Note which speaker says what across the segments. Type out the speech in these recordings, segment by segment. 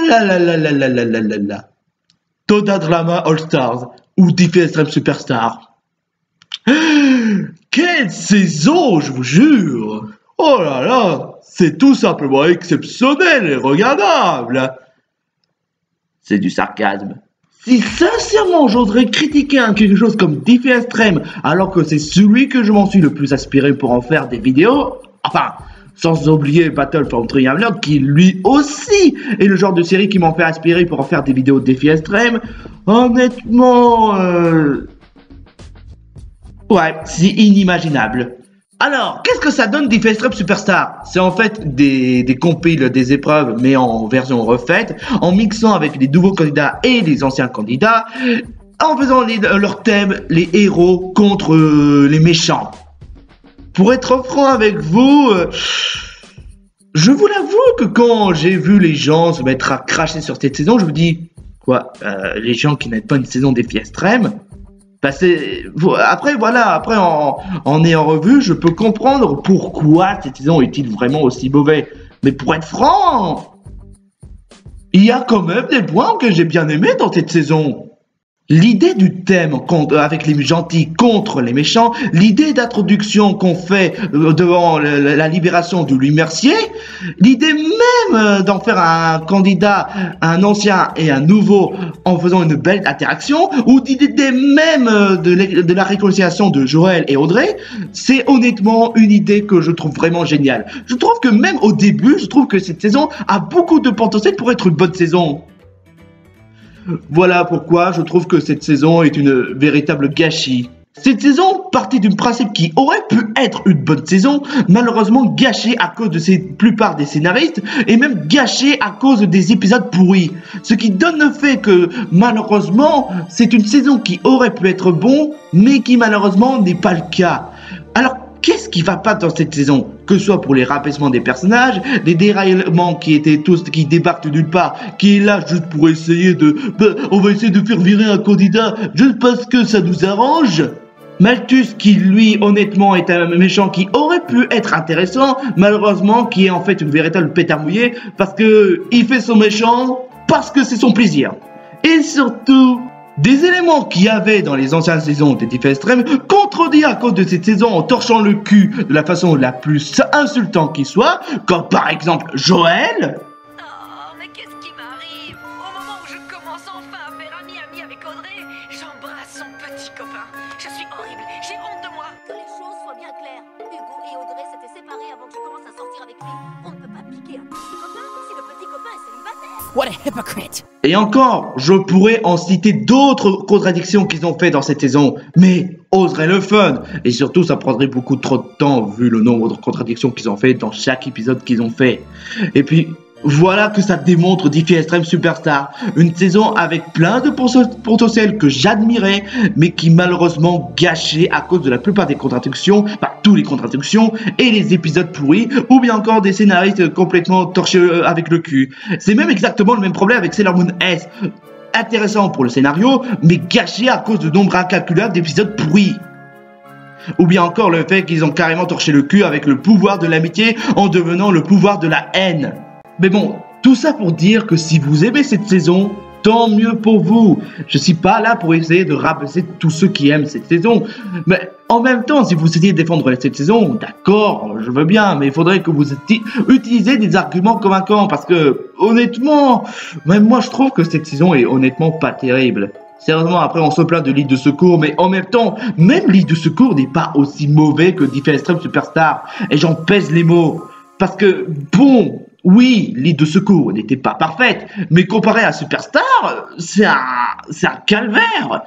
Speaker 1: là là là là là là là là là. Toda Drama All Stars ou Diffie Extreme Superstar. Quelle saison, je vous jure! Oh là là, c'est tout simplement exceptionnel et regardable! C'est du sarcasme. Si sincèrement j'oserais critiquer quelque chose comme Diffie Extreme alors que c'est celui que je m'en suis le plus inspiré pour en faire des vidéos, enfin, sans oublier Battle for Triangle qui lui aussi est le genre de série qui m'en fait inspirer pour en faire des vidéos de Diffie Extreme, honnêtement, ouais, c'est inimaginable. Alors, qu'est-ce que ça donne Diffie Extreme Superstar? C'est en fait des compiles, des épreuves, mais en version refaite, en mixant avec les nouveaux candidats et les anciens candidats, en faisant leurs thèmes, les héros contre les méchants. Pour être franc avec vous, je vous l'avoue que quand j'ai vu les gens se mettre à cracher sur cette saison, je me dis, quoi, les gens qui n'aiment pas une saison Diffie Extreme, bah après en ayant revu, je peux comprendre pourquoi cette saison est-il vraiment aussi mauvais. Mais pour être franc, il y a quand même des points que j'ai bien aimés dans cette saison. L'idée du thème avec les gentils contre les méchants, l'idée d'introduction qu'on fait devant la libération de Louis Mercier, l'idée même d'en faire un candidat, un ancien et un nouveau en faisant une belle interaction, ou l'idée même de la réconciliation de Joël et Audrey, c'est honnêtement une idée que je trouve vraiment géniale. Je trouve que même au début, je trouve que cette saison a beaucoup de potentiel pour être une bonne saison. Voilà pourquoi je trouve que cette saison est une véritable gâchis. Cette saison partait d'un principe qui aurait pu être une bonne saison, malheureusement gâchée à cause de la plupart des scénaristes et même gâchée à cause des épisodes pourris. Ce qui donne le fait que malheureusement c'est une saison qui aurait pu être bon mais qui malheureusement n'est pas le cas. Alors qu'est-ce qui va pas dans cette saison? Que ce soit pour les rabaissements des personnages, les déraillements qui étaient tous, qui débarquent de nulle part, qui est là juste pour essayer on va essayer de faire virer un candidat juste parce que ça nous arrange. Malthus qui lui honnêtement est un méchant qui aurait pu être intéressant, malheureusement qui est en fait une véritable pétard mouillé parce que il fait son méchant parce que c'est son plaisir. Et surtout, des éléments qu'il y avait dans les anciennes saisons des Diffie Extreme contredits à cause de cette saison en torchant le cul de la façon la plus insultante qui soit, comme par exemple Joël.
Speaker 2: Oh, mais qu'est-ce qui m'arrive? Au moment où je commence enfin à faire ami avec Audrey, j'embrasse son petit copain. Je suis horrible, j'ai honte de moi.
Speaker 3: Que les choses soient bien claires. Hugo et Audrey s'étaient séparés avant que je commence à sortir avec lui. On ne peut pas piquer un petit copain si le petit copain est célibataire.
Speaker 2: What a hypocrite!
Speaker 1: Et encore, je pourrais en citer d'autres contradictions qu'ils ont fait dans cette saison, mais oserait le fun. Et surtout, ça prendrait beaucoup trop de temps vu le nombre de contradictions qu'ils ont fait dans chaque épisode qu'ils ont fait. Et puis, voilà que ça démontre Diffie Extreme Superstar, une saison avec plein de potentiel que j'admirais, mais qui malheureusement gâchait à cause de la plupart des contradictions, tous les contradictions et les épisodes pourris, ou bien encore des scénaristes complètement torchés avec le cul. C'est même exactement le même problème avec Sailor Moon S. Intéressant pour le scénario, mais gâché à cause de nombre incalculable d'épisodes pourris. Ou bien encore le fait qu'ils ont carrément torché le cul avec le pouvoir de l'amitié en devenant le pouvoir de la haine. Mais bon, tout ça pour dire que si vous aimez cette saison, tant mieux pour vous. Je suis pas là pour essayer de rabaisser tous ceux qui aiment cette saison. Mais en même temps, si vous essayez de défendre cette saison, d'accord, je veux bien, mais il faudrait que vous utilisez des arguments convaincants parce que, honnêtement, même moi je trouve que cette saison est honnêtement pas terrible. Sérieusement, après on se plaint de Ligue de Secours, mais en même temps, même Ligue de Secours n'est pas aussi mauvais que Diffie Extreme Superstar. Et j'en pèse les mots. Parce que, bon, oui, Ligue de Secours n'était pas parfaite, mais comparé à Superstar, c'est un calvaire.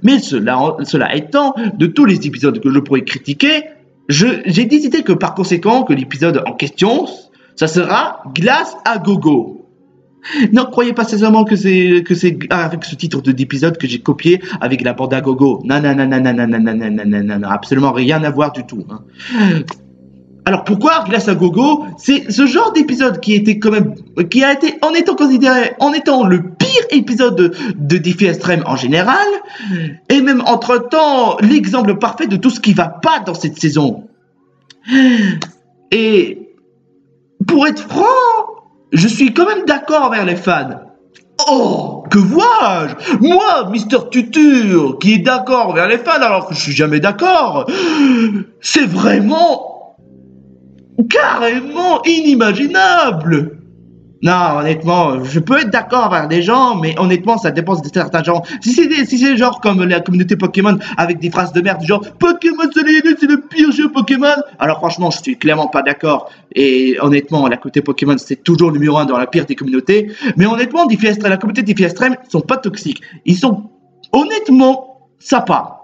Speaker 1: Mais cela étant, de tous les épisodes que je pourrais critiquer, j'ai décidé que par conséquent, que l'épisode en question, ça sera Glace à gogo. Non, croyez pas sincèrement que c'est avec ce titre d'épisode que j'ai copié avec la bande à gogo. Non, absolument rien à voir du tout. Hein. Alors pourquoi Glace à gogo? C'est ce genre d'épisode qui a été en étant considéré en étant le pire épisode de Diffie Extreme en général, et même entre-temps l'exemple parfait de tout ce qui va pas dans cette saison. Et pour être franc, je suis quand même d'accord avec les fans. Oh, que vois-je? Moi, Mister Tutur, qui est d'accord vers les fans alors que je suis jamais d'accord. C'est vraiment carrément inimaginable. Non, honnêtement, je peux être d'accord avec des gens, mais honnêtement, ça dépend de certains gens. Si c'est genre comme la communauté Pokémon avec des phrases de merde, genre Pokémon Soleil, c'est le pire jeu Pokémon. Alors franchement, je suis clairement pas d'accord. Et honnêtement, la communauté Pokémon, c'est toujours le numéro 1 dans la pire des communautés. Mais honnêtement, la communauté Diffie Extreme, ils sont pas toxiques. Ils sont honnêtement sympas.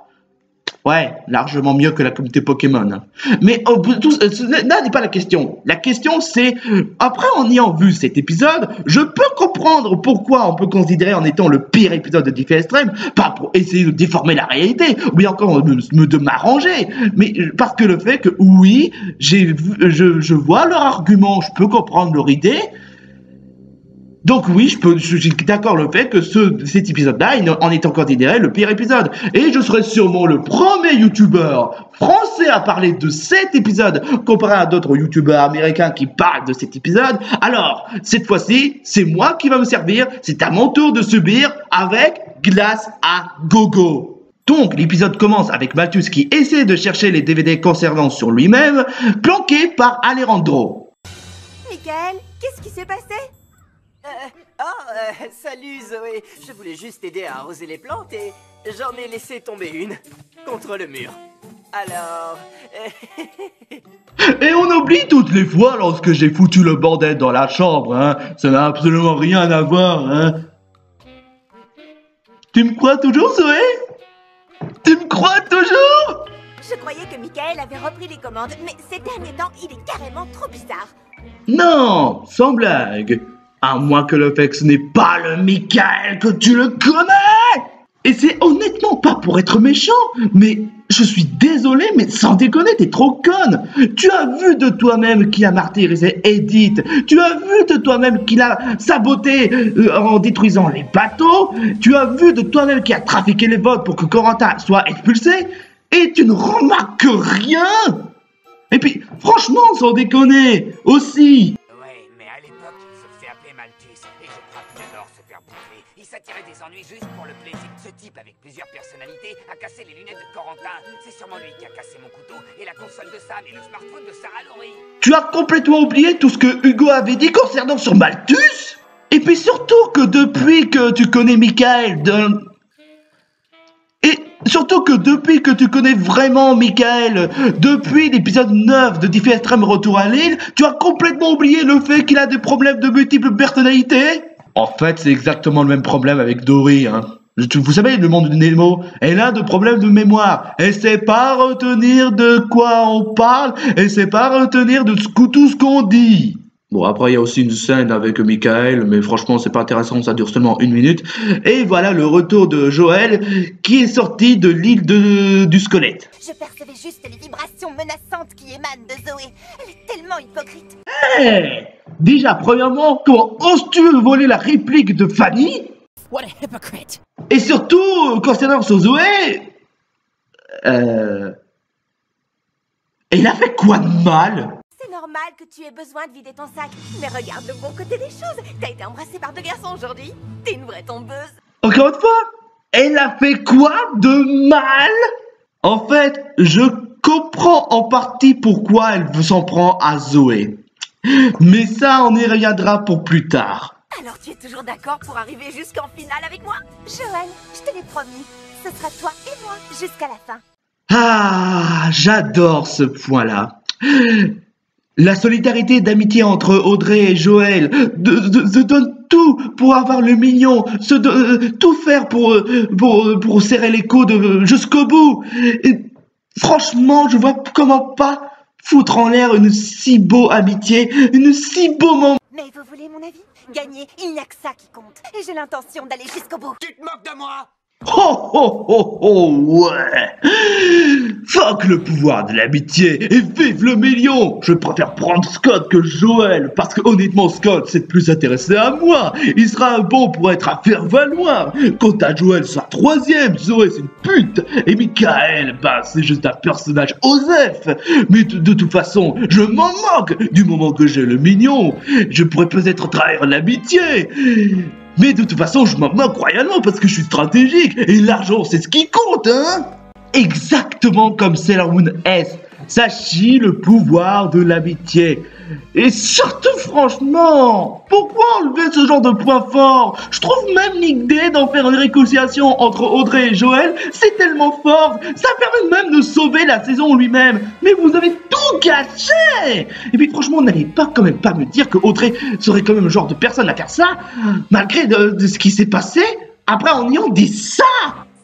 Speaker 1: Ouais, largement mieux que la communauté Pokémon. Mais là n'est pas la question. La question c'est, après en ayant vu cet épisode, je peux comprendre pourquoi on peut considérer en étant le pire épisode de Diffie Extreme, pas pour essayer de déformer la réalité, ou bien encore de m'arranger, mais parce que le fait que oui, je vois leur argument, je peux comprendre leur idée. Donc oui, je suis d'accord le fait que cet épisode-là en étant considéré le pire épisode. Et je serai sûrement le premier youtubeur français à parler de cet épisode comparé à d'autres youtubeurs américains qui parlent de cet épisode. Alors, cette fois-ci, c'est moi qui va me servir. C'est à mon tour de subir avec Glace à Gogo. Donc, l'épisode commence avec Malthus qui essaie de chercher les DVD concernant sur lui-même, planqué par Alejandro.
Speaker 3: Michael, qu'est-ce qui s'est passé?
Speaker 4: Salut Zoé, je voulais juste t'aider à arroser les plantes et j'en ai laissé tomber une contre le mur. Alors...
Speaker 1: Et on oublie toutes les fois lorsque j'ai foutu le bordel dans la chambre, hein. Ça n'a absolument rien à voir, hein. Tu me crois toujours, Zoé? Tu me crois toujours?
Speaker 3: Je croyais que Michael avait repris les commandes, mais ces derniers temps, il est carrément trop bizarre.
Speaker 1: Non, sans blague. À moins que le fait que ce n'est pas le Michael que tu le connais. Et c'est honnêtement pas pour être méchant, mais je suis désolé, mais sans déconner, t'es trop conne. Tu as vu de toi-même qui a martyrisé Edith. Tu as vu de toi-même qu'il a saboté en détruisant les bateaux. Tu as vu de toi-même qui a trafiqué les votes pour que Corentin soit expulsé. Et tu ne remarques rien. Et puis, franchement, sans déconner, aussi.
Speaker 5: Ouais, mais à l'époque, il se faisait appeler Malthus, et je crois qu'il adore se faire bouffer. Il s'attirait des ennuis juste pour le plaisir. Ce type, avec plusieurs personnalités, a cassé les lunettes de Corentin. C'est sûrement lui qui a cassé mon couteau, et la console de Sam, et le smartphone de Sarah Laurie. Tu as complètement oublié tout ce que Hugo avait dit concernant sur Malthus? Et puis surtout que depuis que tu connais Michael, surtout que depuis que tu connais vraiment Michael, depuis l'épisode 9 de Diffie Extreme Retour à l'île, tu as complètement oublié le fait qu'il a des problèmes de multiples personnalités? En fait, c'est exactement le même problème avec Dory, hein. Vous savez, le monde de Nemo, elle a des problèmes de mémoire. Elle sait pas retenir de quoi on parle, elle sait pas retenir de tout ce qu'on dit. Bon, après, il y a aussi une scène avec Michael, mais franchement, c'est pas intéressant, ça dure seulement 1 minute. Et voilà le retour de Joël, qui est sorti de l'île du squelette.
Speaker 3: Je percevais juste les vibrations menaçantes qui émanent de Zoé. Elle est tellement hypocrite.
Speaker 1: Hé! Déjà, premièrement, comment oses-tu voler la réplique de Fanny?
Speaker 6: What a hypocrite!
Speaker 1: Et surtout, concernant sur Zoé... Elle a fait quoi de mal?
Speaker 3: C'est normal que tu aies besoin de vider ton sac. Mais regarde le bon côté des choses. T'as été embrassée par 2 garçons aujourd'hui. T'es une vraie tombeuse.
Speaker 1: Encore une fois, elle a fait quoi de mal? En fait, je comprends en partie pourquoi elle s'en prend à Zoé. Mais ça, on y reviendra pour plus tard.
Speaker 3: Alors tu es toujours d'accord pour arriver jusqu'en finale avec moi? Joël, je te l'ai promis. Ce sera toi et moi jusqu'à la fin.
Speaker 1: Ah, j'adore ce point-là. La solidarité d'amitié entre Audrey et Joël se donne tout pour avoir le mignon, tout faire pour serrer les coudes jusqu'au bout. Et franchement, je vois comment pas foutre en l'air une si beau amitié, une si beau moment.
Speaker 3: Mais vous voulez mon avis? Gagner, il n'y a que ça qui compte. Et j'ai l'intention d'aller jusqu'au bout.
Speaker 5: Tu te moques de moi? Oh oh oh oh ouais. Fuck le pouvoir de l'amitié et vive le million. Je préfère prendre Scott que Joël parce que honnêtement Scott c'est plus intéressé à moi. Il sera bon pour être à faire valoir. Quant à Joël sera troisième, Zoé c'est une pute et Michael bah c'est juste un personnage osef. Mais de toute façon je m'en moque du moment que j'ai le mignon. Je pourrais peut-être trahir l'amitié. Mais de toute façon, je m'en moque royalement parce que je suis stratégique et l'argent, c'est ce qui compte, hein. Exactement comme Sailor Moon S. Ça chie le pouvoir de l'amitié. Et surtout, franchement, pourquoi enlever ce genre de point fort? Je trouve même l'idée d'en faire une réconciliation entre Audrey et Joël, c'est tellement fort. Ça permet même de sauver la saison lui-même. Mais vous avez tout gâché. Et puis franchement, n'allez pas quand même pas me dire que Audrey serait quand même le genre de personne à faire ça, malgré de ce qui s'est passé. Après, en ayant dit ça.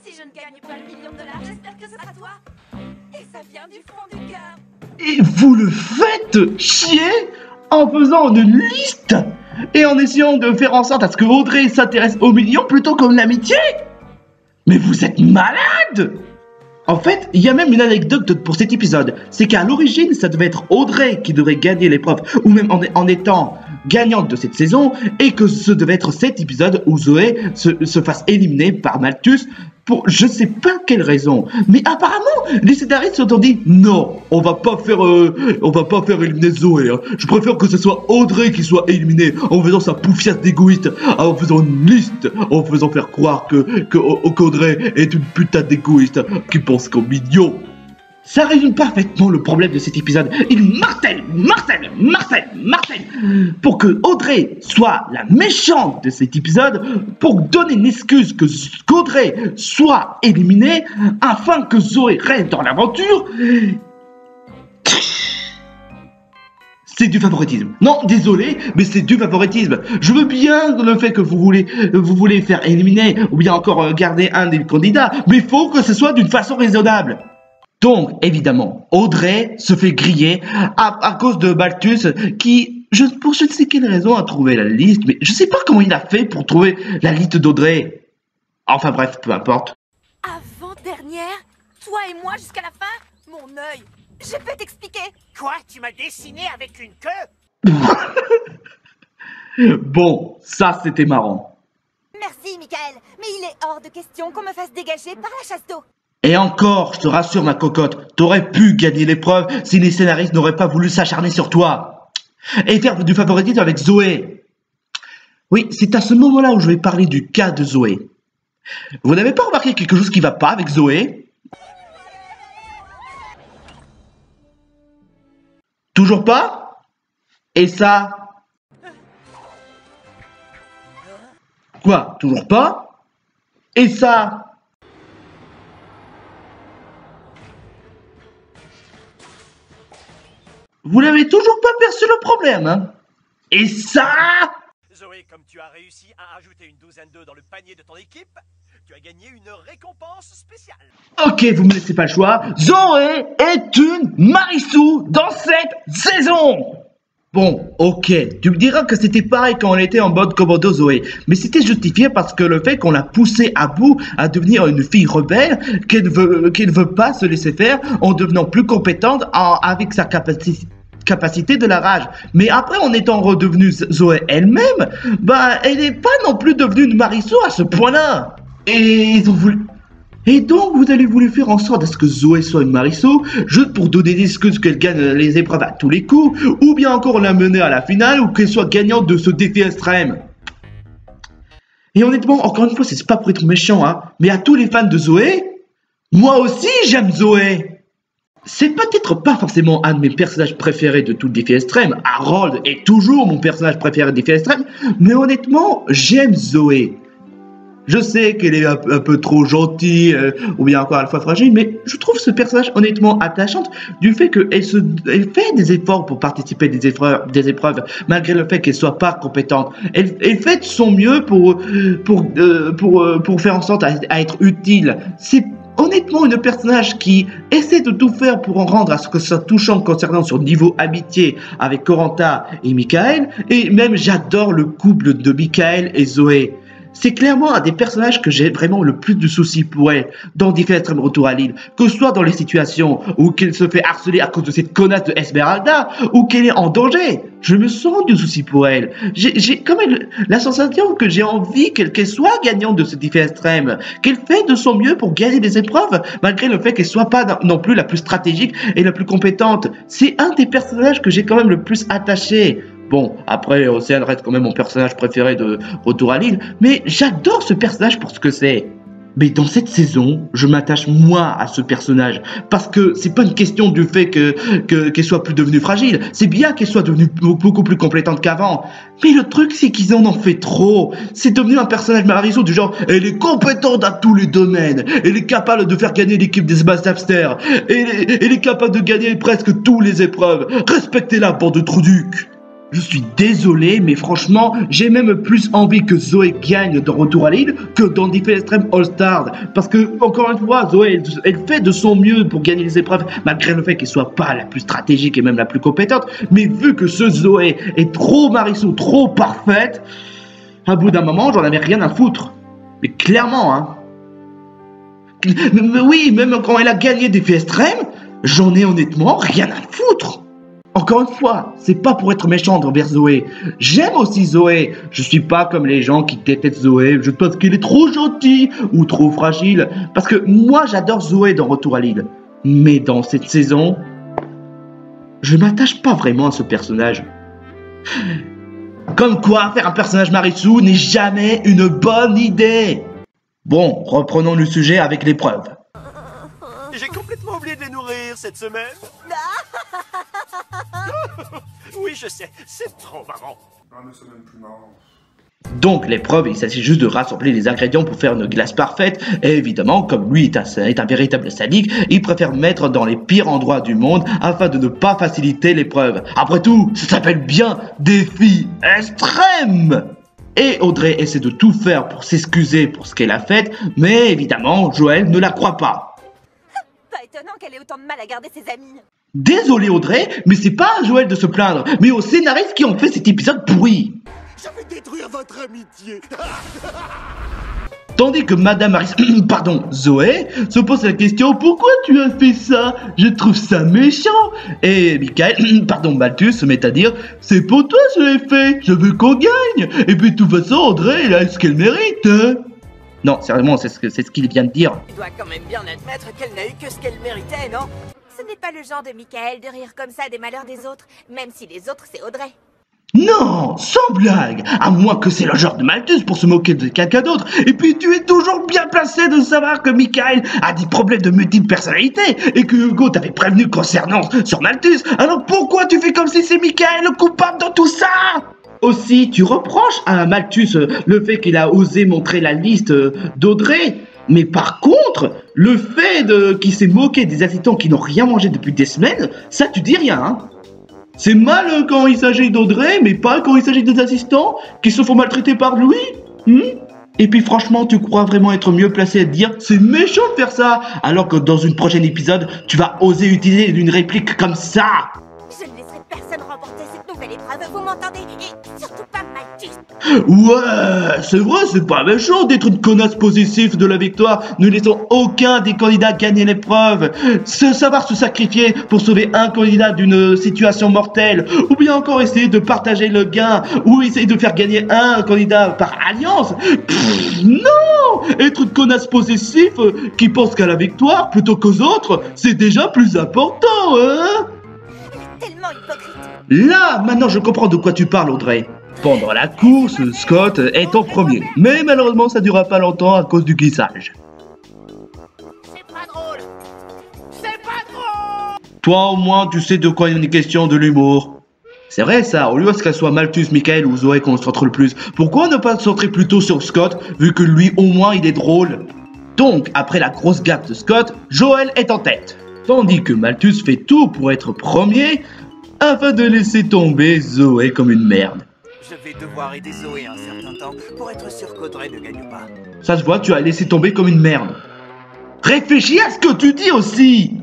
Speaker 3: Si je ne gagne pas le million de dollars, j'espère que ce sera toi. Et ça vient du fond du cœur.
Speaker 5: Et vous le faites chier en faisant une liste et en essayant de faire en sorte à ce que Audrey s'intéresse aux millions plutôt qu'à l'amitié. Mais vous êtes malade! En fait, il y a même une anecdote pour cet épisode. C'est qu'à l'origine, ça devait être Audrey qui devrait gagner l'épreuve, ou même en étant gagnante de cette saison, et que ce devait être cet épisode où Zoé se fasse éliminer par Malthus pour je sais pas quelle raison. Mais apparemment, les scénaristes se sont dit non, on va pas faire éliminer Zoé. Hein. Je préfère que ce soit Audrey qui soit éliminée en faisant sa poufiasse d'égoïste, en faisant une liste, en faisant faire croire qu'Audrey est une putain d'égoïste qui pense qu'aux millions. Ça résume parfaitement le problème de cet épisode. Il martèle pour que Audrey soit la méchante de cet épisode, pour donner une excuse qu'Audrey soit éliminée, afin que Zoé reste dans l'aventure. C'est du favoritisme. Non, désolé, mais c'est du favoritisme. Je veux bien le fait que vous voulez faire éliminer, ou bien encore garder un des candidats, mais il faut que ce soit d'une façon raisonnable. Donc, évidemment, Audrey se fait griller à cause de Malthus qui, pour je ne sais quelle raison, a trouvé la liste, mais je ne sais pas comment il a fait pour trouver la liste d'Audrey. Enfin bref, peu importe.
Speaker 3: Avant-dernière? Toi et moi jusqu'à la fin? Mon œil! Je peux t'expliquer!
Speaker 6: Quoi? Tu m'as dessiné avec une queue?
Speaker 5: Bon, ça c'était marrant.
Speaker 3: Merci, Michael, mais il est hors de question qu'on me fasse dégager par la chasse d'eau.
Speaker 5: Et encore, je te rassure ma cocotte, t'aurais pu gagner l'épreuve si les scénaristes n'auraient pas voulu s'acharner sur toi. Et faire du favoritisme avec Zoé. Oui, c'est à ce moment-là où je vais parler du cas de Zoé. Vous n'avez pas remarqué quelque chose qui va pas avec Zoé? Toujours pas? Et ça? Quoi? Toujours pas? Et ça? Vous n'avez toujours pas perçu le problème, hein? Et ça?
Speaker 6: Zoé, comme tu as réussi à ajouter une douzaine d'œufs dans le panier de ton équipe, tu as gagné une récompense spéciale.
Speaker 5: Ok, vous me laissez pas le choix. Zoé est une Marissou dans cette saison. Bon, ok, tu me diras que c'était pareil quand on était en mode commando Zoé, mais c'était justifié parce que le fait qu'on l'a poussée à bout à devenir une fille rebelle, qu'elle ne veut pas se laisser faire en devenant plus compétente avec sa capacité de la rage. Mais après, en étant redevenue Zoé elle-même, bah, elle n'est pas non plus devenue une Marissou à ce point-là. Et donc, vous allez voulu faire en sorte à ce que Zoé soit une Marissou, juste pour donner des excuses qu'elle gagne les épreuves à tous les coups, ou bien encore la mener à la finale, ou qu'elle soit gagnante de ce défi extrême. Et honnêtement, encore une fois, c'est pas pour être méchant, hein, mais à tous les fans de Zoé, moi aussi j'aime Zoé. C'est peut-être pas forcément un de mes personnages préférés de tout le défi extrême, Harold est toujours mon personnage préféré de défi extrême, mais honnêtement, j'aime Zoé. Je sais qu'elle est un peu trop gentille, ou bien encore à la fois fragile, mais je trouve ce personnage honnêtement attachante du fait qu'elle fait des efforts pour participer à des épreuves, malgré le fait qu'elle soit pas compétente. Elle fait de son mieux pour faire en sorte à être utile. C'est honnêtement une personnage qui essaie de tout faire pour en rendre à ce que ça touchant concernant son niveau amitié avec Coranta et Michael, et même j'adore le couple de Michael et Zoé.
Speaker 1: C'est clairement un des personnages que j'ai vraiment le plus de soucis pour elle dans différents extrêmes retours à l'île, que ce soit dans les situations où qu'elle se fait harceler à cause de cette connasse de Esmeralda ou qu'elle est en danger. Je me sens du souci pour elle. J'ai quand même la sensation que j'ai envie qu'elle soit gagnante de ce différents extrêmes, qu'elle fait de son mieux pour gagner des épreuves, malgré le fait qu'elle soit pas non plus la plus stratégique et la plus compétente. C'est un des personnages que j'ai quand même le plus attaché. Bon, après, Océane reste quand même mon personnage préféré de Retour à l'île, mais j'adore ce personnage pour ce que c'est. Mais dans cette saison, je m'attache moi à ce personnage, parce que c'est pas une question du fait qu'elle soit plus devenue fragile, c'est bien qu'elle soit devenue beaucoup plus compétente qu'avant. Mais le truc, c'est qu'ils en ont fait trop. C'est devenu un personnage Mariso du genre, elle est compétente à tous les domaines, elle est capable de faire gagner l'équipe des Smash-Tapsters, elle est capable de gagner presque toutes les épreuves. Respectez-la, bande de trouducs. Je suis désolé, mais franchement, j'ai même plus envie que Zoé gagne dans Retour à l'île que dans Defy Extreme All-Stars. Parce que, encore une fois, Zoé, elle fait de son mieux pour gagner les épreuves, malgré le fait qu'elle soit pas la plus stratégique et même la plus compétente. Mais vu que ce Zoé est trop Mariso, trop parfaite, à bout d'un moment, j'en avais rien à foutre. Mais clairement, hein. Mais oui, même quand elle a gagné Defy Extreme, j'en ai honnêtement rien à foutre. Encore une fois, c'est pas pour être méchant envers Zoé. J'aime aussi Zoé. Je suis pas comme les gens qui détestent Zoé. Je pense qu'elle est trop gentille ou trop fragile. Parce que moi, j'adore Zoé dans Retour à l'île. Mais dans cette saison, je m'attache pas vraiment à ce personnage. Comme quoi, faire un personnage Marisu n'est jamais une bonne idée. Bon, reprenons le sujet avec l'épreuve.
Speaker 6: J'ai complètement oublié de les nourrir cette semaine. Oui, je sais, c'est trop marrant.
Speaker 1: Donc l'épreuve, il s'agit juste de rassembler les ingrédients pour faire une glace parfaite. Et évidemment, comme lui est un véritable sadique, il préfère mettre dans les pires endroits du monde afin de ne pas faciliter l'épreuve. Après tout, ça s'appelle bien défi extrême. Et Audrey essaie de tout faire pour s'excuser pour ce qu'elle a fait, mais évidemment, Joël ne la croit pas.
Speaker 3: Pas étonnant qu'elle ait autant de mal à garder ses amis.
Speaker 1: Désolé Audrey, mais c'est pas à Joël de se plaindre, mais aux scénaristes qui ont fait cet épisode pourri.
Speaker 6: Je vais détruire votre amitié.
Speaker 1: Tandis que Madame Zoé se pose la question « Pourquoi tu as fait ça? Je trouve ça méchant !» Et Malthus se met à dire « C'est pour toi je l'ai fait, je veux qu'on gagne. Et puis de toute façon Audrey, elle a ce qu'elle mérite. Hein ?» Non, sérieusement, c'est ce qu'il vient de dire.
Speaker 4: Tu dois quand même bien admettre qu'elle n'a eu que ce qu'elle méritait, non?
Speaker 3: Ce n'est pas le genre de Michael de rire comme ça des malheurs des autres, même si les autres c'est Audrey.
Speaker 1: Non, sans blague, à moins que c'est le genre de Malthus pour se moquer de quelqu'un d'autre. Et puis tu es toujours bien placé de savoir que Michael a des problèmes de multiples personnalités et que Hugo t'avait prévenu concernant sur Malthus. Alors pourquoi tu fais comme si c'est Michael le coupable dans tout ça? Aussi, tu reproches à Malthus le fait qu'il a osé montrer la liste d'Audrey. Mais par contre, le fait qu'il s'est moqué des assistants qui n'ont rien mangé depuis des semaines, ça tu dis rien, hein. C'est mal quand il s'agit d'Audrey, mais pas quand il s'agit des assistants qui se font maltraiter par lui. Et puis franchement, tu crois vraiment être mieux placé à te dire c'est méchant de faire ça, alors que dans une prochaine épisode, tu vas oser utiliser une réplique comme ça.
Speaker 3: Je ne laisserai personne remporter cette nouvelle épreuve, vous m'entendez? Et surtout pas Malthus.
Speaker 1: Ouais, c'est vrai, c'est pas méchant d'être une connasse possessive de la victoire. Ne laissons aucun des candidats gagner l'épreuve. Savoir se sacrifier pour sauver un candidat d'une situation mortelle, ou bien encore essayer de partager le gain, ou essayer de faire gagner un candidat par alliance. Non, être une connasse possessive qui pense qu'à la victoire plutôt qu'aux autres, c'est déjà plus important, hein?
Speaker 3: Elle est tellement hypocrite.
Speaker 1: Là, maintenant je comprends de quoi tu parles, Audrey. Pendant la course, Scott est en premier, mais malheureusement ça ne durera pas longtemps à cause du glissage.
Speaker 4: C'est pas drôle. C'est pas drôle.
Speaker 1: Toi au moins tu sais de quoi il est question, de l'humour. C'est vrai ça, au lieu qu'elle soit Malthus, Michael ou Zoé qu'on se centre le plus, pourquoi ne pas se centrer plutôt sur Scott, vu que lui au moins il est drôle? Donc, après la grosse gaffe de Scott, Joël est en tête, tandis que Malthus fait tout pour être premier, afin de laisser tomber Zoé comme une merde.
Speaker 4: Je vais devoir aider Zoé un certain temps pour être sûr qu'Audrey ne gagne pas.
Speaker 1: Ça se voit, tu as laissé tomber comme une merde. Réfléchis à ce que tu dis aussi.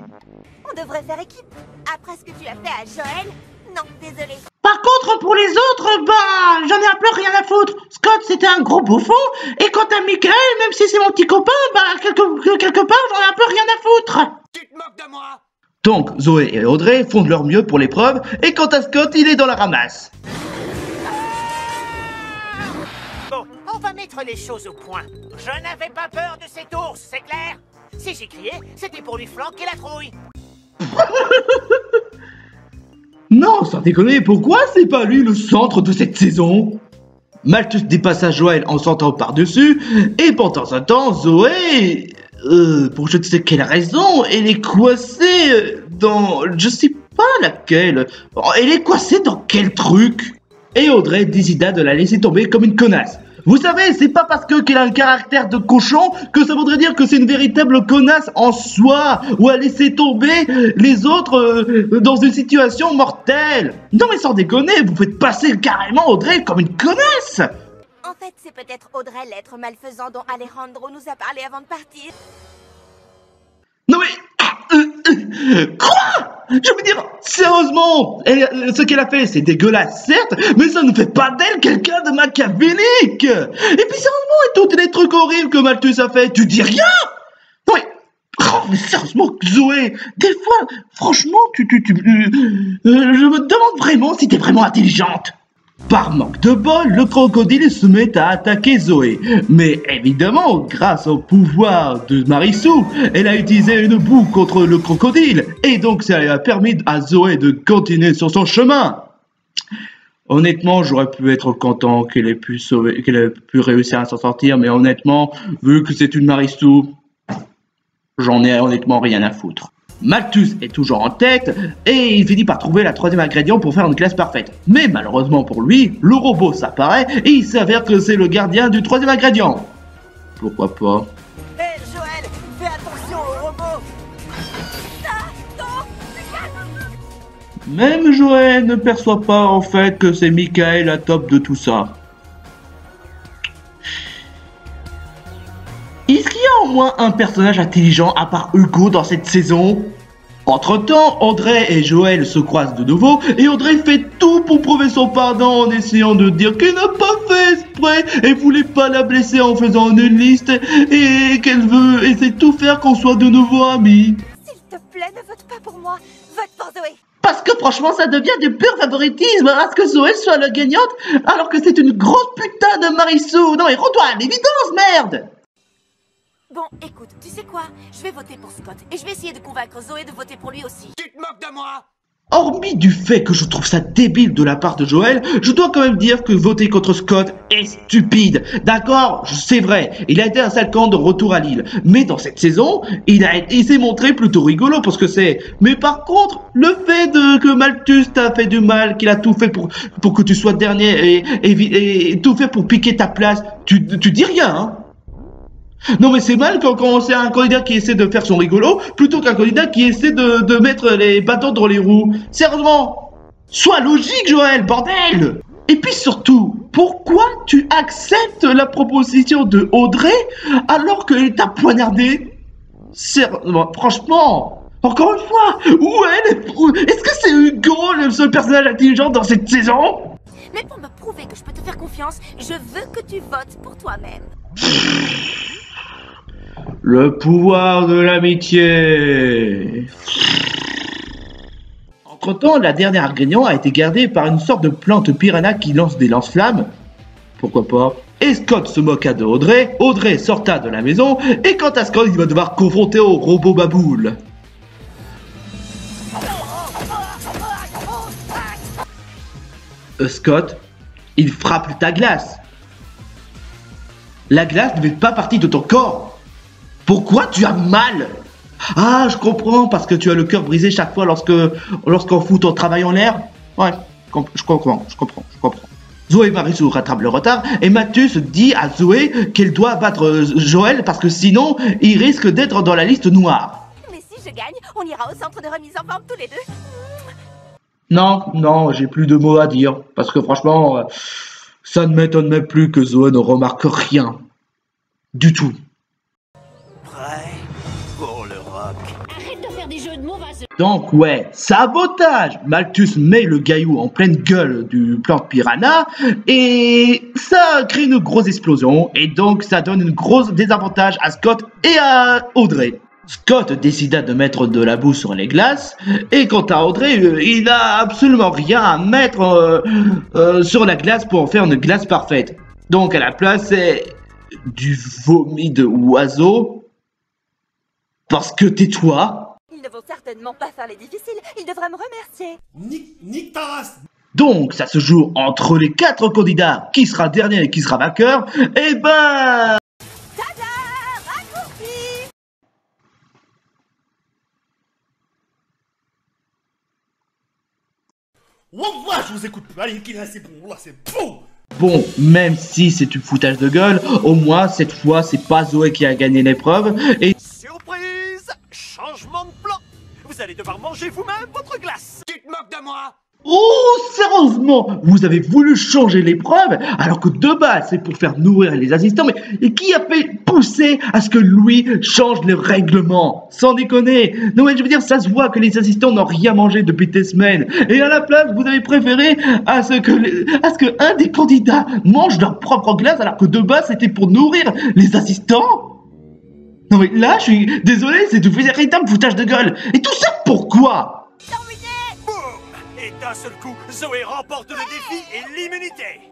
Speaker 3: On devrait faire équipe. Après ce que tu as fait à Joël, non, désolé.
Speaker 1: Par
Speaker 5: Par contre, pour les autres, bah, j'en ai un peu rien à foutre. Scott, c'était un gros bouffon. Et quant à Michael, même si c'est mon petit copain, bah, quelque part, j'en ai un peu rien à foutre.
Speaker 4: Tu te moques de moi?
Speaker 5: Donc, Zoé et Audrey font de leur mieux pour l'épreuve. Et quant à Scott, il est dans la ramasse.
Speaker 7: Bon, on va mettre les choses au point. Je n'avais pas peur de cet ours, c'est clair? Si j'ai crié, c'était pour lui flanquer la trouille.
Speaker 5: Non, sans déconner, pourquoi c'est pas lui le centre de cette saison? Malthus dépasse Joël en sautant par-dessus, et pendant un temps, Zoé, pour je ne sais quelle raison, elle est coincée dans... je sais pas laquelle. Elle est coincée dans quel truc? Et Audrey décida de la laisser tomber comme une connasse. Vous savez, c'est pas parce qu'elle a un caractère de cochon que ça voudrait dire que c'est une véritable connasse en soi, ou à laisser tomber les autres dans une situation mortelle. Non mais sans déconner, vous faites passer carrément Audrey comme une connasse.
Speaker 3: En fait, c'est peut-être Audrey, l'être malfaisant dont Alejandro nous a parlé avant de partir.
Speaker 5: Non mais... quoi? Je veux dire, sérieusement, ce qu'elle a fait, c'est dégueulasse, certes, mais ça ne fait pas d'elle quelqu'un de machiavélique. Et puis sérieusement, et tous les trucs horribles que Malthus a fait, tu dis rien? Non mais sérieusement, Zoé, des fois, franchement, je me demande vraiment si t'es vraiment intelligente. Par manque de bol, le crocodile se met à attaquer Zoé. Mais évidemment, grâce au pouvoir de Marissou, elle a utilisé une boue contre le crocodile. Et donc ça lui a permis à Zoé de continuer sur son chemin. Honnêtement, j'aurais pu être content qu'elle ait pu réussir à s'en sortir. Mais honnêtement, vu que c'est une Marissou, j'en ai honnêtement rien à foutre. Malthus est toujours en tête et il finit par trouver la troisième ingrédient pour faire une classe parfaite. Mais malheureusement pour lui, le robot s'apparaît et il s'avère que c'est le gardien du troisième ingrédient. Pourquoi pas?
Speaker 4: Hé, Joël, fais attention au robot.
Speaker 5: Même Joël ne perçoit pas en fait que c'est Michael à top de tout ça. Est-ce qu'il y a au moins un personnage intelligent à part Hugo dans cette saison? Entre-temps, Audrey et Joël se croisent de nouveau et Audrey fait tout pour prouver son pardon en essayant de dire qu'elle n'a pas fait exprès et voulait pas la blesser en faisant une liste et qu'elle veut essayer de tout faire qu'on soit de nouveau amis.
Speaker 3: S'il te plaît, ne vote pas pour moi. Vote pour Zoé.
Speaker 5: Parce que franchement, ça devient du pur favoritisme à ce que Zoé soit la gagnante alors que c'est une grosse putain de Marissou. Non mais rends-toi à l'évidence, merde!
Speaker 3: Bon, écoute, tu sais quoi? Je vais voter pour Scott et je vais essayer de convaincre Zoé de voter pour lui aussi.
Speaker 4: Tu te moques de moi?
Speaker 5: Hormis du fait que je trouve ça débile de la part de Joël, je dois quand même dire que voter contre Scott est stupide. D'accord, c'est vrai, il a été un sale camp de retour à Lille. Mais dans cette saison, il s'est montré plutôt rigolo pour ce que c'est. Mais par contre, le fait que Malthus t'a fait du mal, qu'il a tout fait pour que tu sois dernier et tout fait pour piquer ta place, tu dis rien, hein? Non mais c'est mal quand c'est un candidat qui essaie de faire son rigolo plutôt qu'un candidat qui essaie de mettre les bâtons dans les roues. Sérieusement, sois logique Joël, bordel! Et puis surtout, pourquoi tu acceptes la proposition de Audrey alors qu'elle t'a poignardé? Franchement, encore une fois, est-ce que c'est Hugo le seul personnage intelligent dans cette saison?
Speaker 3: Mais pour me prouver que je peux te faire confiance, je veux que tu votes pour toi-même.
Speaker 5: Le pouvoir de l'amitié. Entre-temps, la dernière ingrédient a été gardée par une sorte de plante piranha qui lance des lance-flammes. Pourquoi pas? Et Scott se moqua de Audrey, Audrey sorta de la maison, et quant à Scott, il va devoir confronter au robot baboule. Scott, il frappe ta glace. La glace ne fait pas partie de ton corps. Pourquoi tu as mal? Ah, je comprends, parce que tu as le cœur brisé chaque fois lorsqu'on fout ton travail en l'air. Ouais, je comprends. Zoé et Marissou rattrapent le retard et Malthus dit à Zoé qu'elle doit battre Joël parce que sinon, il risque d'être dans la liste noire.
Speaker 3: Mais si je gagne, on ira au centre de remise en forme tous les deux.
Speaker 5: Non, j'ai plus de mots à dire, parce que franchement, ça ne m'étonne même plus que Zoé ne remarque rien. Du tout.
Speaker 4: Prêt pour le rock.
Speaker 8: Arrête de faire des jeux de mots, va se...
Speaker 1: Donc ouais, sabotage. Malthus met le caillou en pleine gueule du plante piranha et ça crée une grosse explosion et donc ça donne une grosse désavantage à Scott et à Audrey. Scott décida de mettre de la boue sur les glaces et quant à Audrey, il n'a absolument rien à mettre sur la glace pour en faire une glace parfaite. Donc à la place, c'est du vomi de oiseau parce que tais-toi.
Speaker 3: Ils ne vont certainement pas faire les difficiles. Ils devraient me remercier.
Speaker 8: Nique ta race.
Speaker 1: Donc ça se joue entre les 4 candidats, qui sera dernier et qui sera vainqueur, et ben...
Speaker 3: Tada! Raccourci!
Speaker 8: Wallah, je vous écoute. Allez, Kina, c'est bon. Là, c'est bon.
Speaker 1: Bon, même si c'est du foutage de gueule, au moins cette fois c'est pas Zoé qui a gagné l'épreuve, et...
Speaker 6: Surprise! Changement de plan! Vous allez devoir manger vous-même votre glace!
Speaker 7: Tu te moques de moi?
Speaker 1: Oh, sérieusement, vous avez voulu changer l'épreuve alors que de base c'est pour faire nourrir les assistants, mais et qui a fait pousser à ce que lui change les règlements? Sans déconner. Non mais je veux dire, ça se voit que les assistants n'ont rien mangé depuis des semaines et à la place vous avez préféré à ce que un des candidats mange leur propre glace alors que de base c'était pour nourrir les assistants. Non mais là je suis désolé, c'est du véritable foutage de gueule. Et tout ça pourquoi?
Speaker 6: Boum! Et d'un seul coup, Zoé remporte le défi et l'immunité!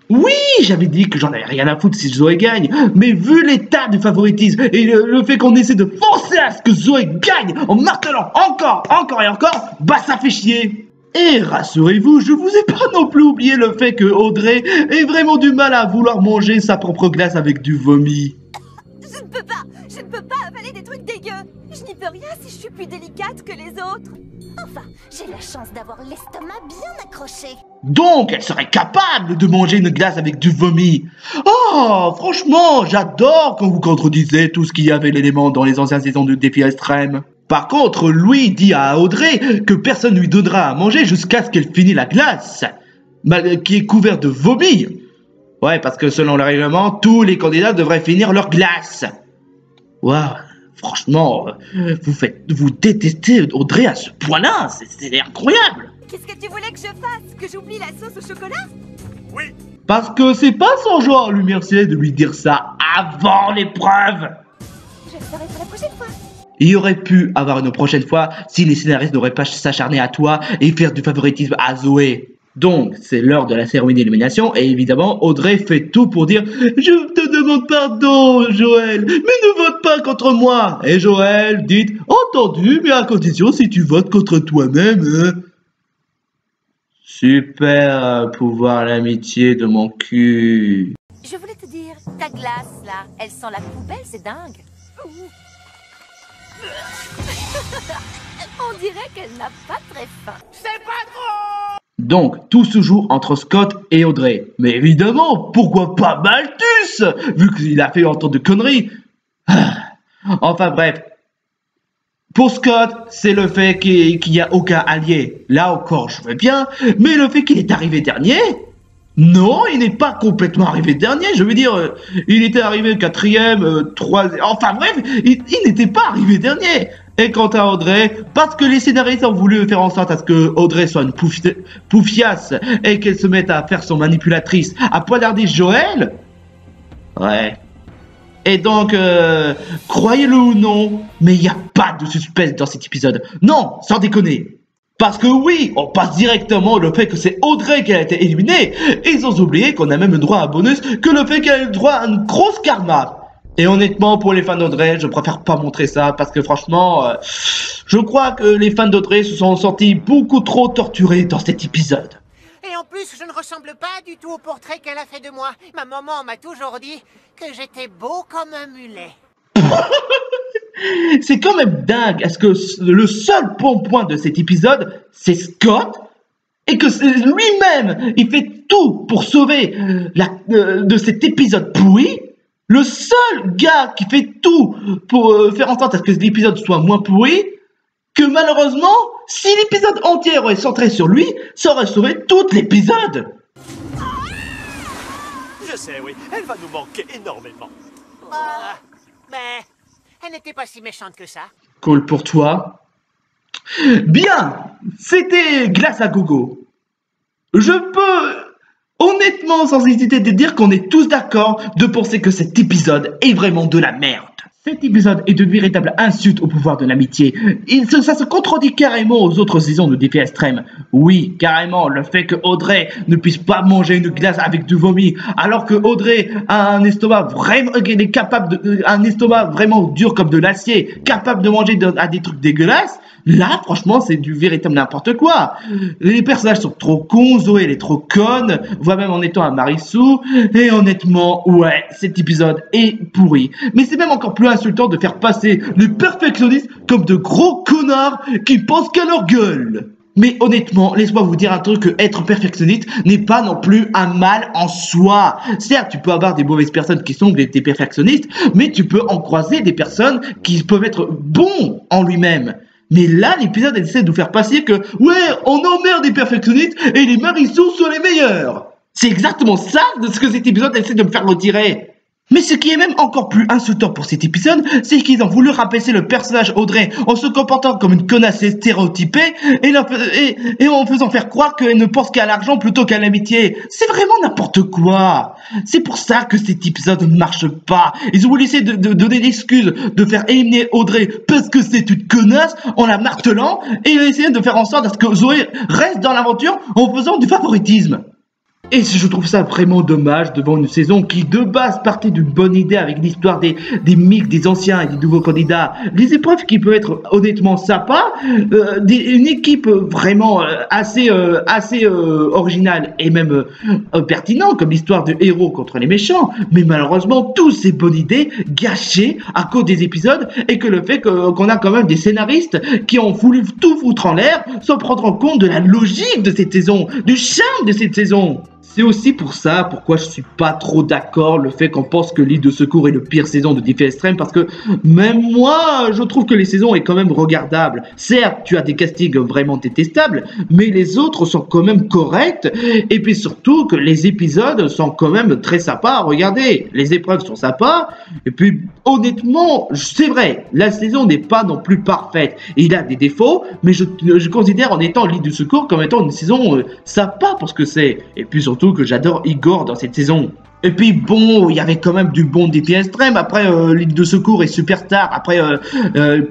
Speaker 1: Oui, j'avais dit que j'en avais rien à foutre si Zoé gagne, mais vu l'état du favoritisme et le fait qu'on essaie de forcer à ce que Zoé gagne en martelant encore et encore, bah ça fait chier. Et rassurez-vous, je vous ai pas non plus oublié le fait que Audrey ait vraiment du mal à vouloir manger sa propre glace avec du vomi.
Speaker 3: Je ne peux pas avaler des trucs dégueux. Je n'y peux rien si je suis plus délicate que les autres. Enfin, j'ai la chance d'avoir l'estomac bien accroché.
Speaker 1: Donc, elle serait capable de manger une glace avec du vomi. Oh, franchement, j'adore quand vous contredisez tout ce qu'il y avait l'élément dans les anciennes saisons de Défi Extrême. Par contre, Louis dit à Audrey que personne lui donnera à manger jusqu'à ce qu'elle finisse la glace, qui est couverte de vomi. Ouais, parce que selon le règlement, tous les candidats devraient finir leur glace. Waouh, franchement, vous détestez Audrey à ce point-là, c'est incroyable.
Speaker 3: Qu'est-ce que tu voulais que je fasse? Que j'oublie la sauce au chocolat?
Speaker 6: Oui!
Speaker 1: Parce que c'est pas son genre à lui remercier de lui dire ça avant l'épreuve.
Speaker 3: Je le ferai pour la prochaine fois.
Speaker 1: Il y aurait pu avoir une prochaine fois si les scénaristes n'auraient pas s'acharné à toi et faire du favoritisme à Zoé. Donc, c'est l'heure de la cérémonie d'élimination et évidemment, Audrey fait tout pour dire « Je te demande pardon, Joël, mais ne vote pas contre moi !» Et Joël dit « Entendu, mais à condition si tu votes contre toi-même. Hein. » Super pouvoir l'amitié de mon cul.
Speaker 3: Je voulais te dire, ta glace là, elle sent la poubelle, c'est dingue. On dirait qu'elle n'a pas très faim.
Speaker 7: C'est pas trop!
Speaker 1: Donc, tout se joue entre Scott et Audrey. Mais évidemment, pourquoi pas Malthus, vu qu'il a fait autant de conneries. Enfin bref. Pour Scott, c'est le fait qu'il n'y a aucun allié. Là encore, je veux bien, mais le fait qu'il est arrivé dernier... Non, il n'est pas complètement arrivé dernier, je veux dire, il était arrivé 4e, 3e, enfin bref, il n'était pas arrivé dernier. Et quant à Audrey, parce que les scénaristes ont voulu faire en sorte à ce que Audrey soit une poufiasse et qu'elle se mette à faire son manipulatrice, à poignarder Joël. Ouais. Et donc, croyez-le ou non, mais il n'y a pas de suspense dans cet épisode. Non, sans déconner. Parce que oui, on passe directement le fait que c'est Audrey qui a été éliminée, et sans oublier qu'on a même le droit à un bonus que le fait qu'elle ait le droit à une grosse karma. Et honnêtement, pour les fans d'Audrey, je préfère pas montrer ça, parce que franchement, je crois que les fans d'Audrey se sont sentis beaucoup trop torturés dans cet épisode.
Speaker 7: Et en plus, je ne ressemble pas du tout au portrait qu'elle a fait de moi. Ma maman m'a toujours dit que j'étais beau comme un mulet.
Speaker 1: C'est quand même dingue, est-ce que le seul bon point de cet épisode, c'est Scott, et que lui-même, il fait tout pour sauver de cet épisode pourri. Le seul gars qui fait tout pour faire en sorte à ce que l'épisode soit moins pourri, que malheureusement, si l'épisode entier aurait centré sur lui, ça aurait sauvé tout l'épisode.
Speaker 6: Je sais, oui, elle va nous manquer énormément.
Speaker 7: Mais Elle n'était pas si méchante que ça.
Speaker 1: Cool pour toi. Bien, c'était Glace à gogo. Je peux honnêtement, sans hésiter, de dire qu'on est tous d'accord de penser que cet épisode est vraiment de la merde. Cet épisode est de véritable insulte au pouvoir de l'amitié. Ça se contredit carrément aux autres saisons de Défi Extrême. Oui, carrément, le fait que Audrey ne puisse pas manger une glace avec du vomi, alors que Audrey a un estomac vraiment, un estomac vraiment dur comme de l'acier, capable de manger des trucs dégueulasses. Là, franchement, c'est du véritable n'importe quoi. Les personnages sont trop cons, Zoé elle est trop conne, voire même en étant un Marissou. Et honnêtement, ouais, cet épisode est pourri. Mais c'est même encore plus insultant de faire passer les perfectionnistes comme de gros connards qui pensent qu'à leur gueule. Mais honnêtement, laisse-moi vous dire un truc, que être perfectionniste n'est pas non plus un mal en soi. Certes, tu peux avoir des mauvaises personnes qui sont des perfectionnistes, mais tu peux en croiser des personnes qui peuvent être bons en lui-même. Mais là, l'épisode essaie de nous faire passer que ouais, on emmerde des perfectionnistes et les Marissous sont les meilleurs. C'est exactement ça de ce que cet épisode essaie de me faire retirer. Mais ce qui est même encore plus insultant pour cet épisode, c'est qu'ils ont voulu rabaisser le personnage Audrey en se comportant comme une connasse stéréotypée et en faisant faire croire qu'elle ne pense qu'à l'argent plutôt qu'à l'amitié. C'est vraiment n'importe quoi. C'est pour ça que cet épisode ne marche pas. Ils ont voulu essayer de donner l'excuse de faire éliminer Audrey parce que c'est une connasse en la martelant et ils ont essayé de faire en sorte à ce que Zoé reste dans l'aventure en faisant du favoritisme. Et je trouve ça vraiment dommage devant une saison qui de base partait d'une bonne idée avec l'histoire des mix des anciens et des nouveaux candidats, des épreuves qui peuvent être honnêtement sympas, une équipe vraiment assez originale et même pertinente comme l'histoire de héros contre les méchants, mais malheureusement toutes ces bonnes idées gâchées à cause des épisodes et que le fait qu'on a quand même des scénaristes qui ont voulu tout foutre en l'air sans prendre en compte de la logique de cette saison, du charme de cette saison. C'est aussi pour ça pourquoi je suis pas trop d'accord le fait qu'on pense que l'île de secours est le pire saison de Défi Extrême, parce que même moi je trouve que les saisons est quand même regardable. Certes, tu as des castings vraiment détestables, mais les autres sont quand même corrects, et puis surtout que les épisodes sont quand même très sympas à regarder. Les épreuves sont sympas, et puis honnêtement, c'est vrai, la saison n'est pas non plus parfaite. Il a des défauts, mais je considère en étant l'île du secours comme étant une saison sympa pour ce que c'est. Et puis surtout que j'adore Igor dans cette saison. Et puis bon, il y avait quand même du bon Défi Extrême, après l'île de secours et Superstar, après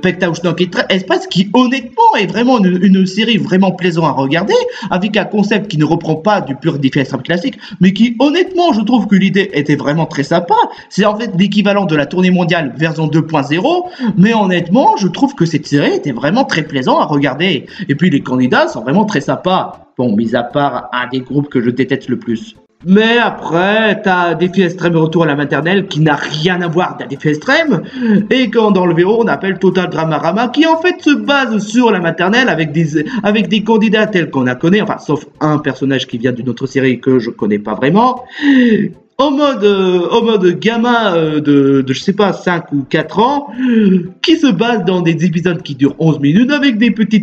Speaker 1: Pectauschnock et Espace, qui honnêtement est vraiment une série vraiment plaisante à regarder, avec un concept qui ne reprend pas du pur Défi Extrême classique, mais qui honnêtement je trouve que l'idée était vraiment très sympa. C'est en fait l'équivalent de la tournée mondiale version 2.0, mais honnêtement je trouve que cette série était vraiment très plaisante à regarder. Et puis les candidats sont vraiment très sympas, bon, mis à part un des groupes que je déteste le plus. Mais après, t'as Défi Extrême Retour à la maternelle qui n'a rien à voir d'un Défi Extrême, et quand dans le VO on appelle Total Dramarama, qui en fait se base sur la maternelle avec des candidats tels qu'on la connaît, enfin sauf un personnage qui vient d'une autre série que je connais pas vraiment, en mode gamin de je sais pas 5 ou 4 ans, qui se base dans des épisodes qui durent 11 minutes avec des petits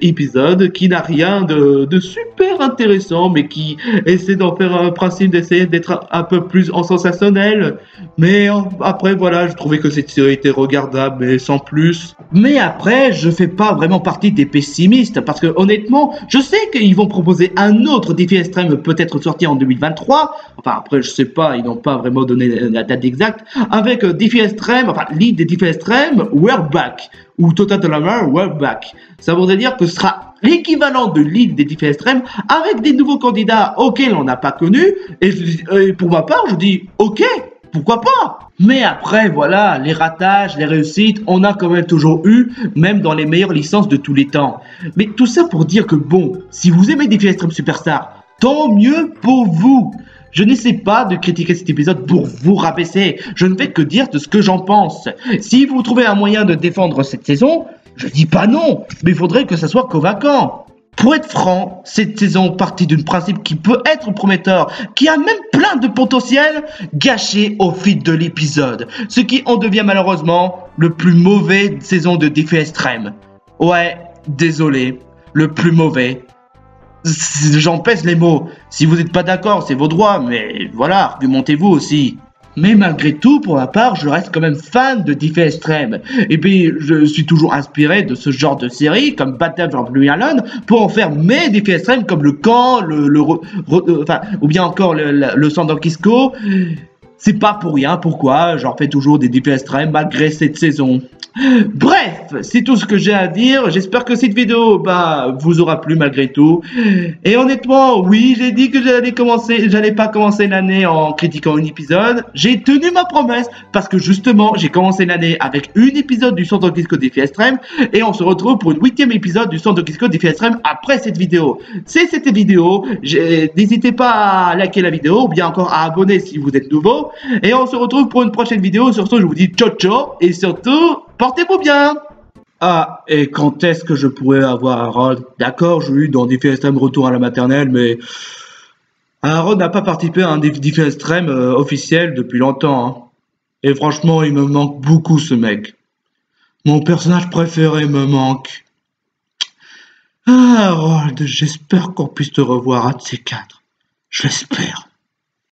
Speaker 1: épisodes qui n'a rien de super intéressant, mais qui essaie d'en faire un principe d'essayer d'être un peu plus en sensationnel. Mais après voilà, je trouvais que cette série était regardable mais sans plus. Mais après, je fais pas vraiment partie des pessimistes, parce que honnêtement, je sais qu'ils vont proposer un autre Défi Extrême peut-être sorti en 2023, enfin après je sais pas, ils n'ont pas vraiment donné la date exacte, avec Défi Extrême, enfin l'île des Défi Extrême World Back, ou Total Drama World Back. Ça voudrait dire que ce sera l'équivalent de l'île des Défi Extrême avec des nouveaux candidats auxquels on n'a pas connu, et pour ma part je dis ok, pourquoi pas. Mais après voilà, les ratages, les réussites, on a quand même toujours eu, même dans les meilleures licences de tous les temps. Mais tout ça pour dire que bon, si vous aimez Défi Extrême Superstar, tant mieux pour vous. Je n'essaie pas de critiquer cet épisode pour vous rabaisser, je ne fais que dire de ce que j'en pense. Si vous trouvez un moyen de défendre cette saison, je dis pas non, mais il faudrait que ça soit convaincant. Pour être franc, cette saison partit d'un principe qui peut être prometteur, qui a même plein de potentiel, gâché au fil de l'épisode, ce qui en devient malheureusement le plus mauvais saison de Défi Extrême. Ouais, désolé, le plus mauvais. J'en pèse les mots. Si vous n'êtes pas d'accord, c'est vos droits, mais voilà, argumentez-vous aussi. Mais malgré tout, pour ma part, je reste quand même fan de Defy Extreme. Et puis, je suis toujours inspiré de ce genre de série, comme Battle for Blue Island, pour en faire mes Defy Extreme, comme le camp, ou bien encore le San Francisco. C'est pas pour rien, pourquoi j'en fais toujours des Defy Extreme malgré cette saison. Bref, c'est tout ce que j'ai à dire. J'espère que cette vidéo vous aura plu malgré tout. Et honnêtement, oui, j'ai dit que j'allais pas commencer l'année en critiquant un épisode. J'ai tenu ma promesse parce que justement, j'ai commencé l'année avec un épisode du San Francisco Defy Extreme et on se retrouve pour une 8e épisode du San Francisco Defy Extreme après cette vidéo. C'est cette vidéo, n'hésitez pas à liker la vidéo ou bien encore à abonner si vous êtes nouveau. Et on se retrouve pour une prochaine vidéo. Sur ce, je vous dis ciao ciao et surtout, portez-vous bien. Ah, et quand est-ce que je pourrais avoir Harold? D'accord, j'ai eu dans Defy Extreme Retour à la maternelle, mais Harold n'a pas participé à un Defy Extreme officiel depuis longtemps. Hein. Et franchement, il me manque beaucoup ce mec. Mon personnage préféré me manque. Ah, Harold, j'espère qu'on puisse te revoir un de ces quatre. Je l'espère.